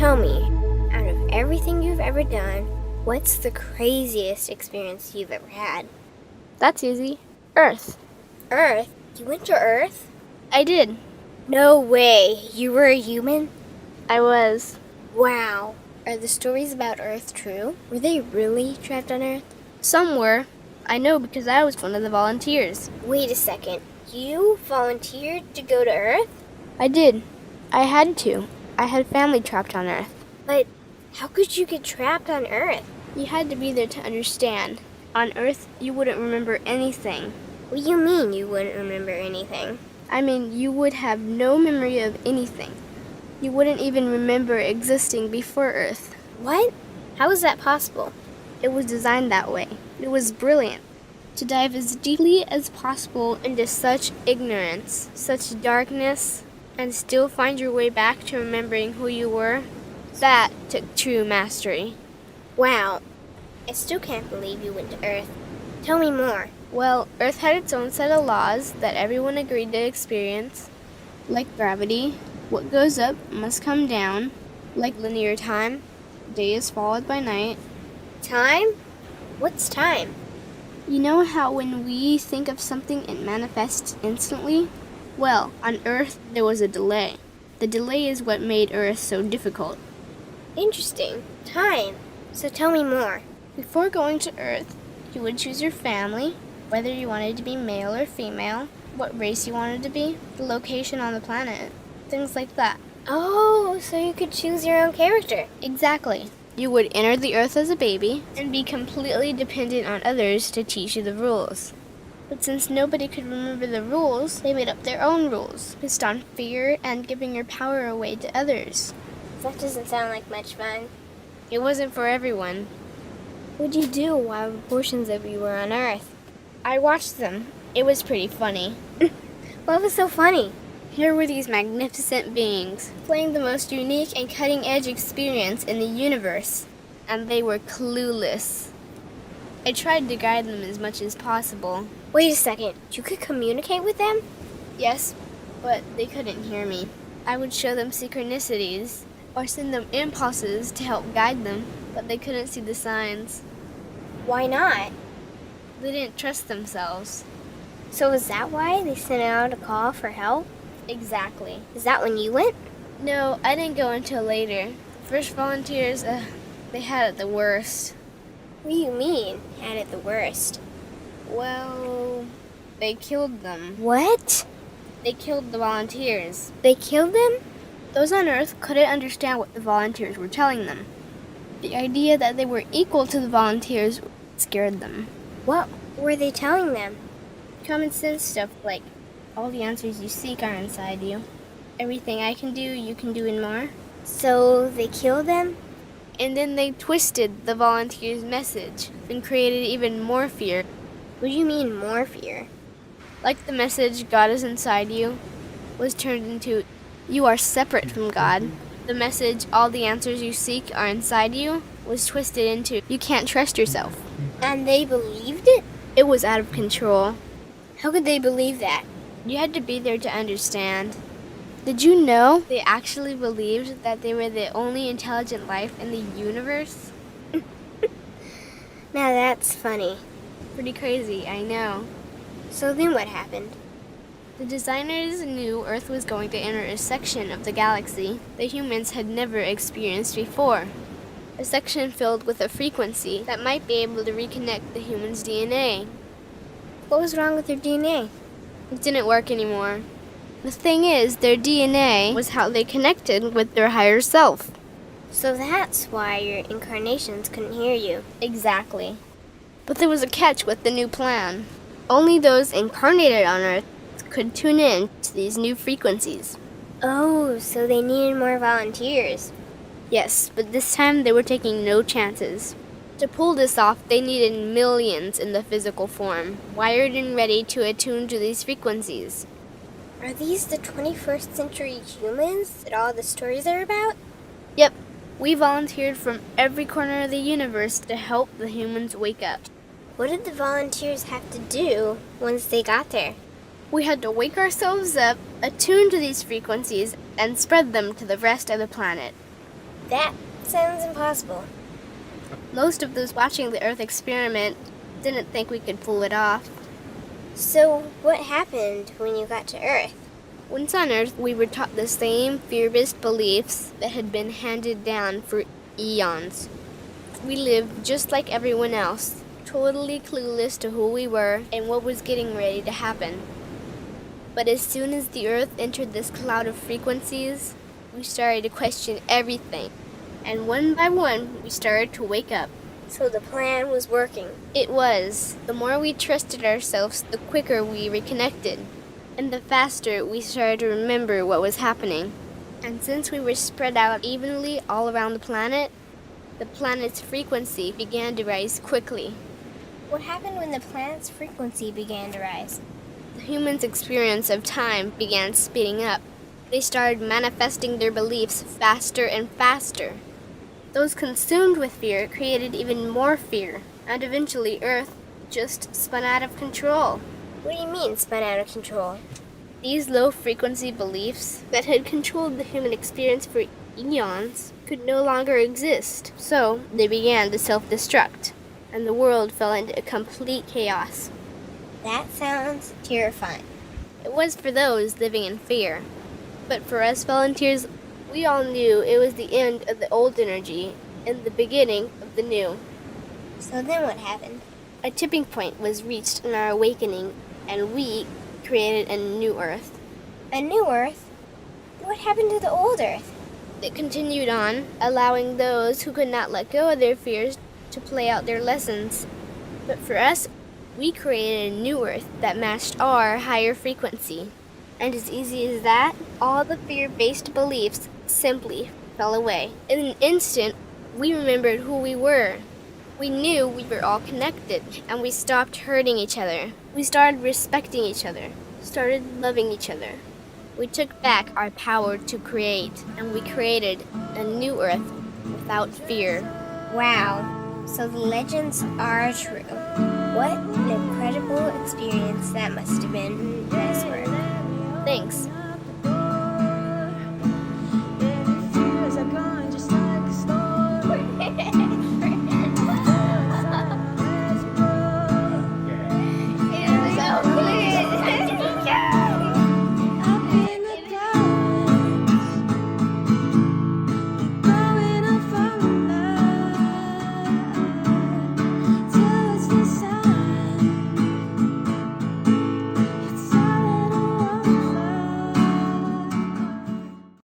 tell me, out of everything you've ever done, what's the craziest experience you've ever had? That's easy. Earth. Earth? You went to Earth? I did. No way. You were a human? I was. Wow. Are the stories about Earth true? Were they really trapped on Earth? Some were. I know because I was one of the volunteers. Wait a second. You volunteered to go to Earth? I did. I had to. I had family trapped on Earth. But how could you get trapped on Earth? You had to be there to understand. On Earth, you wouldn't remember anything. What do you mean you wouldn't remember anything? I mean, you would have no memory of anything. You wouldn't even remember existing before Earth. What? How is that possible? It was designed that way. It was brilliant. To dive as deeply as possible into such ignorance, such darkness, and still find your way back to remembering who you were, that took true mastery. Wow. I still can't believe you went to Earth. Tell me more. Well, Earth had its own set of laws that everyone agreed to experience, like gravity. What goes up must come down, like linear time. Day is followed by night. Time? What's time? You know how when we think of something, it manifests instantly? Well, on Earth, there was a delay. The delay is what made Earth so difficult. Interesting. Time. So tell me more. Before going to Earth, you would choose your family, whether you wanted to be male or female, what race you wanted to be, the location on the planet, things like that. Oh, so you could choose your own character. Exactly. You would enter the Earth as a baby and be completely dependent on others to teach you the rules. But since nobody could remember the rules, they made up their own rules, based on fear and giving your power away to others. That doesn't sound like much fun. It wasn't for everyone. What'd you do while portions of you were on Earth? I watched them. It was pretty funny. What was so funny? Here were these magnificent beings, playing the most unique and cutting-edge experience in the universe, and they were clueless. I tried to guide them as much as possible. Wait a second. You could communicate with them? Yes, but they couldn't hear me. I would show them synchronicities, or send them impulses to help guide them, but they couldn't see the signs. Why not? They didn't trust themselves. So is that why they sent out a call for help? Exactly. Is that when you went? No, I didn't go until later. The first volunteers, they had it the worst. What do you mean, had it the worst? Well, they killed them. What? They killed the volunteers. They killed them? Those on Earth couldn't understand what the volunteers were telling them. The idea that they were equal to the volunteers scared them. What were they telling them? Common sense stuff like, all the answers you seek are inside you. Everything I can do, you can do and more. So they killed them? And then they twisted the volunteers' message and created even more fear. What do you mean more fear? Like the message, God is inside you, was turned into, you are separate from God. The message, all the answers you seek are inside you, was twisted into, you can't trust yourself. And they believed it? It was out of control. How could they believe that? You had to be there to understand. Did you know they actually believed that they were the only intelligent life in the universe? Now that's funny. Pretty crazy, I know. So then what happened? The designers knew Earth was going to enter a section of the galaxy that humans had never experienced before. A section filled with a frequency that might be able to reconnect the human's DNA. What was wrong with their DNA? It didn't work anymore. The thing is, their DNA was how they connected with their higher self. So that's why your incarnations couldn't hear you. Exactly. But there was a catch with the new plan. Only those incarnated on Earth could tune in to these new frequencies. Oh, so they needed more volunteers. Yes, but this time they were taking no chances. To pull this off, they needed millions in the physical form, wired and ready to attune to these frequencies. Are these the 21st century humans that all the stories are about? Yep. We volunteered from every corner of the universe to help the humans wake up. What did the volunteers have to do once they got there? We had to wake ourselves up, attune to these frequencies, and spread them to the rest of the planet. That sounds impossible. Most of those watching the Earth experiment didn't think we could pull it off. So, what happened when you got to Earth? Once on Earth, we were taught the same fear-based beliefs that had been handed down for eons. We lived just like everyone else, totally clueless to who we were and what was getting ready to happen. But as soon as the Earth entered this cloud of frequencies, we started to question everything. And one by one, we started to wake up. So the plan was working. It was. The more we trusted ourselves, the quicker we reconnected. And the faster we started to remember what was happening. And since we were spread out evenly all around the planet's frequency began to rise quickly. What happened when the planet's frequency began to rise? The humans' experience of time began speeding up. They started manifesting their beliefs faster and faster. Those consumed with fear created even more fear, and eventually Earth just spun out of control. What do you mean, spun out of control? These low-frequency beliefs that had controlled the human experience for eons could no longer exist, so they began to self-destruct, and the world fell into complete chaos. That sounds terrifying. It was for those living in fear. But for us volunteers, we all knew it was the end of the old energy and the beginning of the new. So then what happened? A tipping point was reached in our awakening, and we created a new Earth. A new Earth? What happened to the old Earth? It continued on, allowing those who could not let go of their fears to play out their lessons. But for us, we created a new Earth that matched our higher frequency. And as easy as that, all the fear-based beliefs simply fell away. In an instant, we remembered who we were. We knew we were all connected, and we stopped hurting each other. We started respecting each other, started loving each other. We took back our power to create, and we created a new Earth without fear. Wow, so the legends are true. What an incredible experience that must have been, Mesmer.